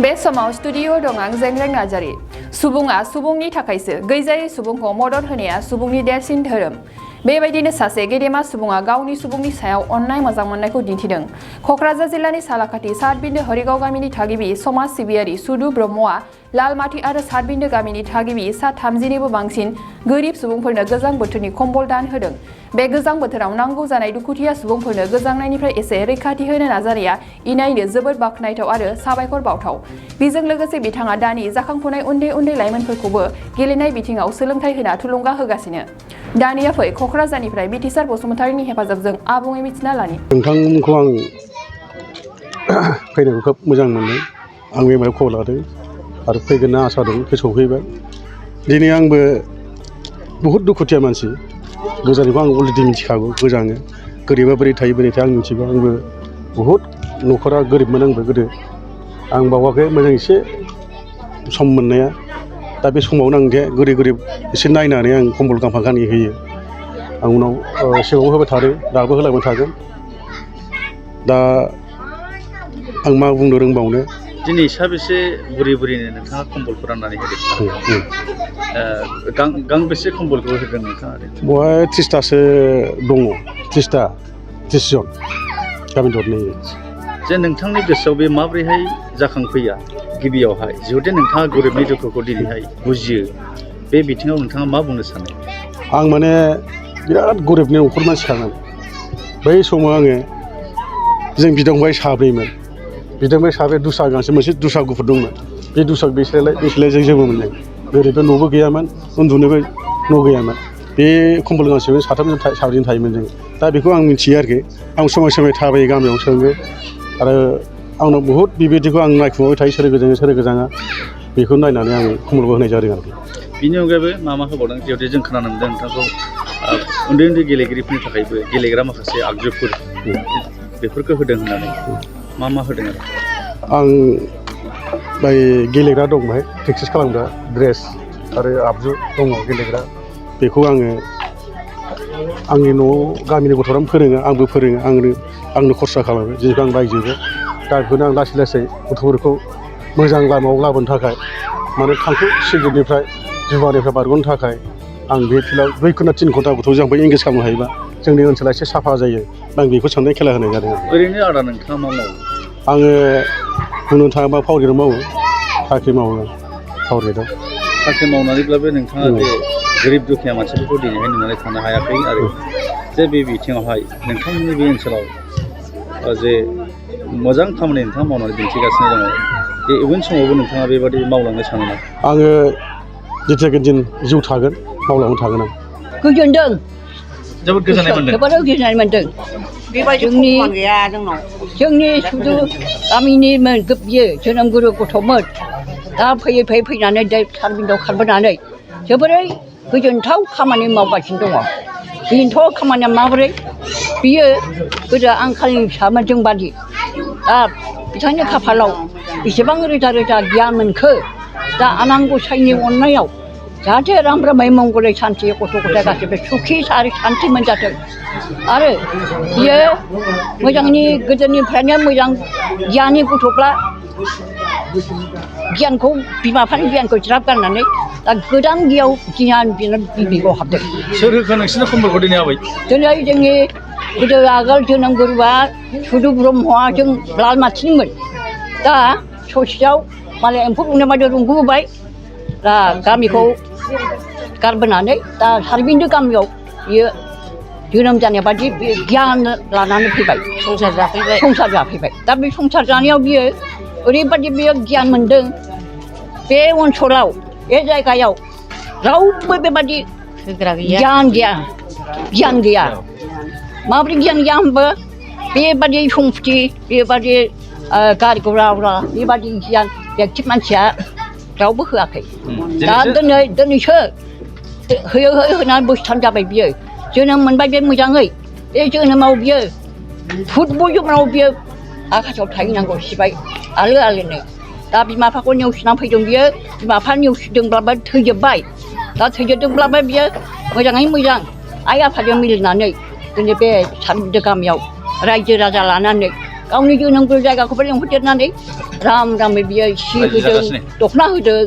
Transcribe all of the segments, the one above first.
बे समाव स्टुडिअ दं आं जेंग्रें नार्जारी। सुबुङा सुबुंनि थाखायसो गैजायै सुबुंखौ मदद होनाया सुबुंनि देरसिन धोरोम। बेबायदिनो सासे गेदेमा सुबुङा गावनि सुबुंनि सायाव अननाय मोजां मोननायखौ दिन्थिदों। कक्राझार जिल्लानि सालाकाथि सातबिन्दो हरिगाव गामिनि थागिबि समाज सिबियारि सुदु ब्रह्मआ लालमाटि आरो सातबिन्दो गामिनि थागिबि सा 30निबो बांसिन गोरिब सुबुंफोरनो गोजां बोथोरनि कम्बल दान होदों। बे गोजां बोथोराव नांगौ जानाय दुखुथिया सुबुंफोरनो गोजांनायनिफ्राय एसे रैखाथि होनो नाजानाया इनायनो जोबोद बाख्नायथाव आरो साबायखर बावथाव। बेजों लोगोसे बिथाङा दानि जाखांफुनाय उन्दै उन्दै लाइमोनफोरखौबो गेलेनाय बिथिङाव सोलोंथाइ होना थुलुंगा होगासिनो। दानिया फै कक्राझारनिफ्राय बिटिसार बसुमतारीनि हेफाजाबजों आबुङै मिथिना लानि। नोंथांमोनखौ आं फैनायखौ खोब मोजां मोनदों। आं बे मायाव खबर लादों आरो फैगोन आसा दं सौफैबाय। दिनै आंबो बहुद दुखुथिया मानसि। गोजाननिखौ आं अलरेडि मिथिखागौ गोजाङो। गोरिबा बोरै थायो बोरै थाया आं मिथिगौ। आंबो बहुद न'खरा गोरिबमोन आंबो गोदो। आं बावाखै मोजां एसे सम मोननाया। दा बे समावनो आं दे गोरिब एसे नायनानै आं कम्बल गांफा गानै होयो। आं उनाव सिगाङाव होबाय थादों दाबो होलांबाय थागोन। दा आं मा बुंनो रोंबावनो। दिनै साबेसे बुरि बुरिनो नोंथाङा कम्बलखौ राननानै होदों? गांबेसे कम्बलखौ होदों नोंथाङा? बेवहाय 30थासो दङ। 30 जन गामि दरनै। जे नोंथांनि गोसोआव बे माबोरैहाय जाखांफैया गिबियावहाय जिहेतु नोंथाङा गोरिबनि दुखुखौ दिनैहाय बुजियो, बे बिथिङाव नोंथाङा मा बुंनो सानो? आं माने बिराद गोरिबनि न'खर मानसिखामोन। बै समाव आङो जों बिदा फंबाय साब्रैमोन। बिदा फंबाय साब्रै दुस्रा गांसे मोनसे दुस्रा गुफुर दंमोन। बे दुस्रा बेसेलाय जों जोबोमोन जों। गोरिबा न'बो गैयामोन, उन्दुनोबो न' गैयामोन। बे कम्बल गांसेबो साथामजों साब्रैजों थायोमोन जों। दा बेखौ आं मिथियो आरोखि। आं समाय समाय थाबायो गामियाव सोङो आरो आंनाव बहुद बेबायदिखौ आं नायखुमाबाय थायो सोर गोजाङो सोर गोजाङा। बेखौ नायनानै आं कम्बलखौ होनाय जादों आरोखि। बिनि अनगायैबो मा होबावदों? जिहेतु जों खोनानो मोनदों नोंथांखौ उन्दै उन्दै गेलेगिरिफोरनि थाखायबो गेलेग्रा माखासे आगजुफोर बेफोरखौ होदों होननानै मा होदों आरो? आं बै गेलेग्रा दं बेहाय प्रेक्टिस खालामग्रा ड्रेस आरो आगजु दङ गेलेग्रा। बेखौ आङो आंनि न'आव गामिनि गथ'फ्रानो फोरोङो आंबो फोरोङो आंनो खरसा खालामो जेखौ आं बायजोबो। दा बेखौनो आं लासै लासै गथ'फोरखौ मोजां लामायाव लाबोनो थाखाय माने थांखु सिगारेटनिफ्राय जुवानिफ्राय बारग'नो थाखाय आं बे फिल्डआव 2 घन्टा 3 घन्टा गथ' जोंबो एंगेज खालामनो हायोबा जोंनि ओनसोला एसे साफा जायो। आं बेखौ साननाय खेला होनाय जादों। ओरैनो आदा नोंथाङा मा मावो? आङो बुंनो थाङोबा पावार गेटआव मावो, साख्रि मावो पावार गेटआव। साख्रि मावनानैब्लाबो नोंथाङा जे गोरिब दुखिया मानसिफोरखौ दिनैहाय नुनानै थानो हायाखै आरो जे बे बिथिङावहाय नोंथांमोननि बे ओनसोलाव जे मोजां खामानि नोंथाङा मावनानै दिन्थिगासिनो दङ, बे इयुन समावबो नोंथाङा बेबादि मावलांनो सानो ना? आङो जेथिया दिन जिउ थागोन मावलांनो थागोन आं। गोजोनदों। जोबोद गोजोननाय मोनदों। जोबोद गोजोननाय मोनदों। बेबायदि खमान गैया जोंनाव। जोंनि सुदु गामिनिमोन बियो जोनोम गुरु गथ'मोन। दा फैनानै दा सातबिन्दोआव खारबोनानै जोबोरै गोजोनथाव खामानि मावगासिनो दङ। बेनोथ' खामानिया माबोरै बियो गोदो आंखालनि फिसामोन जोंबादि। दा बिथांनि खाफालाव बेसेबां रोजा रोजा गियान मोनखो। दा आनान गसाइनि अननायाव जाहाथे रामब्रामै मंगलै सान्थि गथ' गथाय गासैबो सुखि आरो सान्थि मोनजाथों। आरो बियो मोजांनि गोदोनिफ्रायनो मोजां गियाननि गथ'ब्ला गियानखौ बिमा बिफानि गियानखौ ज्राब गारनानै दा गोदान गियान बिबेकआव हाबदों। सोर होखो नोंसिनो कम्बलखौ दिनै आबै? दिनै जोंनि गोदो आगोल जोनोम गुरुआ सुदु ब्रह्मआ जों लालमाथिनिमोन। दा ससेयाव मालाय एम्फौ बुंनाय बायदि रुंग'बोबाय। दा गामिखौ गारबोनानै दा सातबिन्दो गामियाव बियो जोनोम जानाय बादि गियान लानानै फैबाय। संसार जाफैबाय। दा बे संसार जानायाव बियो ओरैबादि बियो गियान मोनदों। बे ओनसोलाव बे जायगायाव रावबो बेबादि गियान गैया। माबोरै गियान गैया होनबा बेबादि सम्पति बेबादि गारि घरा बेबादि गियान बेक्ति मानसिया रावबो होआखै। दा दिनैसो होयै होनानै बोसोरथाम जाबाय बियो। जोनोम मोनबाय बे मोजाङै। बे जोनोमाव बियो फुटबल जोनाव बियो आकाशाव थाहैनांगौ सिबाय आलो दा बिमा बिफाखौ नेवसिनानै फैदों बियो। बिमा बिफा नेवसिदोंब्लाबो थैजोब्बाय। दा थैजोबदोंब्लाबो बियो मोजाङै मोजां आइ आफाजों मिलायनानै दिनै बे सातबिन्दो गामियाव रायजो राजा लानानै गावनि जोनोमगुरु जायगाखौबो लेंहरदेरनानै राम रामै बियो सि होदों दख'ना होदों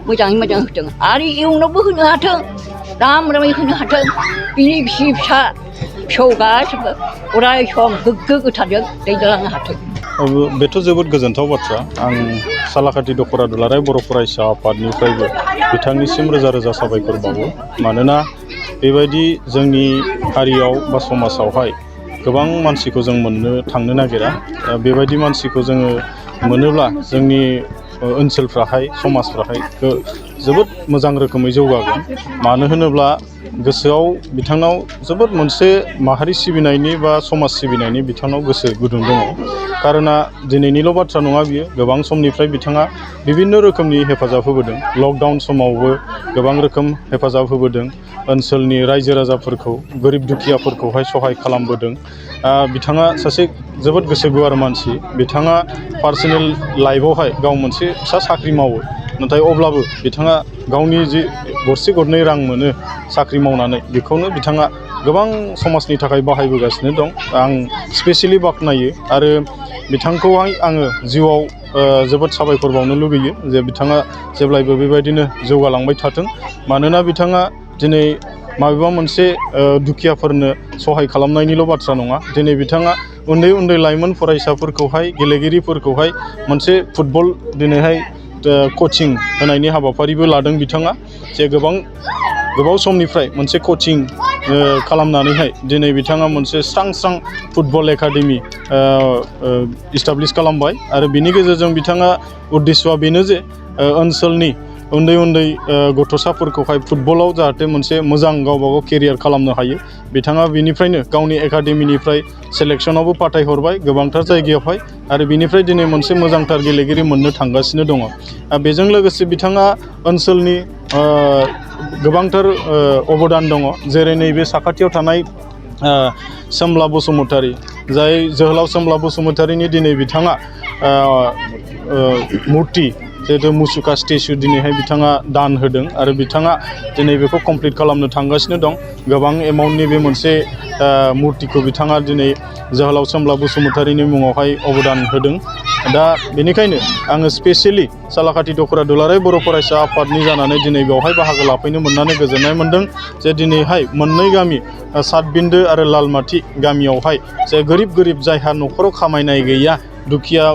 मोजाङै मोजां होदों आरो इयुनावबो होनो हाथों राम रामै होनो हाथों बिनि बिसि फिसा फिसौ गासिबो अराय सम गोग्गो गोथारजों दैदेनलांनो हाथों। बेथ' जोबोद गोजोनथाव बाथ्रा आं सालाकाथि दख'रा दुलाराय बर' फरायसा आफादनिफ्रायबो बिथांनिसिम रोजा रोजा साबायखर बावो मानोना बेबायदि जोंनि हारियाव बा समाजावहाय गोबां मानसिखौ जों मोननो थांनो नागिरा बेबायदि मानसिखौ जोङो मोनोब्ला जोंनि ओनसोलफ्राहाय समाजफ्राहाय जोबोद मोजां रोखोमै जौगागोन मानो होनोब्ला गोसोआव बिथांनाव जोबोद मोनसे माहारि सिबिनायनि बा समाज सिबिनायनि बिथांनाव गोसो गुदुं दङ खार'ना दिनैनिल' बाथ्रा नङा बियो गोबां समनिफ्राय बिथाङा बिभिन्न रोखोमनि हेफाजाब होबोदों लकडाउन समावबो गोबां रोखोम हेफाजाब होबोदों ओनसोलनि रायजो राजाफोरखौ गोरिब दुखियाफोरखौहाय सहाय खालामबोदों बिथाङा सासे जोबोद गोसो गुवार मानसि बिथाङा पार्सनेल लाइफआवहाय गाव मोनसे फिसा साख्रि मावो नाथाय अब्लाबो बिथाङा गावनि जि गरसे गरनै रां मोनो साख्रि मावनानै बेखौनो बिथाङा गोबां समाजनि थाखाय बाहायबोगासिनो दं आं स्पेसियेलि बाख्नायो आरो बिथांखौहाय आङो जिउआव जोबोद साबायखर बावनो लुगैयो जे बिथाङा जेब्लायबो बेबायदिनो जौगालांबाय थाथों मानोना बिथाङा दिनै माबेबा मोनसे दुखियाफोरनो सहाय खालामनायनिल' बाथ्रा नङा दिनै बिथाङा उन्दै उन्दै लाइमोन फरायसाफोरखौहाय गेलेगिरिफोरखौहाय मोनसे फुटबल दिनैहाय कचिं होनायनि हाबाफारिबो लादों बिथाङा जे गोबाव समनिफ्राय मोनसे कचिं खालामनानैहाय दिनै बिथाङा मोनसे स्रां स्रां फुटबल एकाडेमि इस्टाब्लिस खालामबाय आरो बिनि गेजेरजों बिथाङा उद्देश्यआ बेनो जे ओनसोलनि उन्दै उन्दै गथ'साफोरखौहाय फुटबलाव जाहाथे मोनसे मोजां गावबागाव केरियार खालामनो हायो बिथाङा बिनिफ्रायनो गावनि एकाडेमिनिफ्राय सेलेक्सनावबो फाथायहरबाय गोबांथार जायगायावहाय आरो बिनिफ्राय दिनै मोनसे मोजांथार गेलेगिरि मोननो थांगासिनो दङ बेजों लोगोसे बिथाङा ओनसोलनि गोबांथार अबदान दङ जेरै नैबे साखाथियाव थानाय सोमला बसुमतारी जाय जोहोलाव सोमला बसुमतारीनि दिनै बिथाङा मुर्ति जिहेतु मुसुखा स्टेचु दिनैहाय बिथाङा दान होदों आरो बिथाङा दिनै बेखौ कमप्लिट खालामनो थांगासिनो दं गोबां एमाउन्टनि बे मोनसे मुर्तिखौ बिथाङा दिनै जोहोलाव सोमला बसुमतारीनि मुङावहाय अबदान होदों दा बेनिखायनो आङो स्पेसियेलि सालाकाथि दख'रा दुलाराय बर' फरायसा आफादनि जानानै दिनै बेवहाय बाहागो लाफैनो मोननानै गोजोननाय मोन्दों जे दिनैहाय मोननै गामि सातबिन्दो आरो लालमाथि गामियावहाय जे गोरिब जायहा न'खराव खामायनाय गैया दुखिया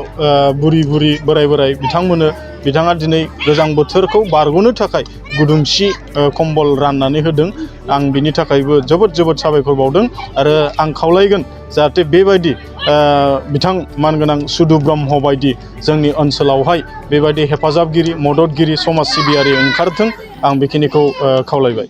बुरि बोराय बिथांमोननो बिथाङा दिनै गोजां बोथोरखौ बारग'नो थाखाय गुदुंसि कम्बल राननानै होदों आं बिनि थाखायबो जोबोद साबायखर बावदों आरो आं खावलायगोन जाहाथे बेबायदि बिथां मानगोनां सुदु ब्रह्म बायदि जोंनि ओनसोलावहाय बेबायदि हेफाजाबगिरि मददगिरि समाज सिबियारि ओंखारथों आं बेखिनिखौ खावलायबाय।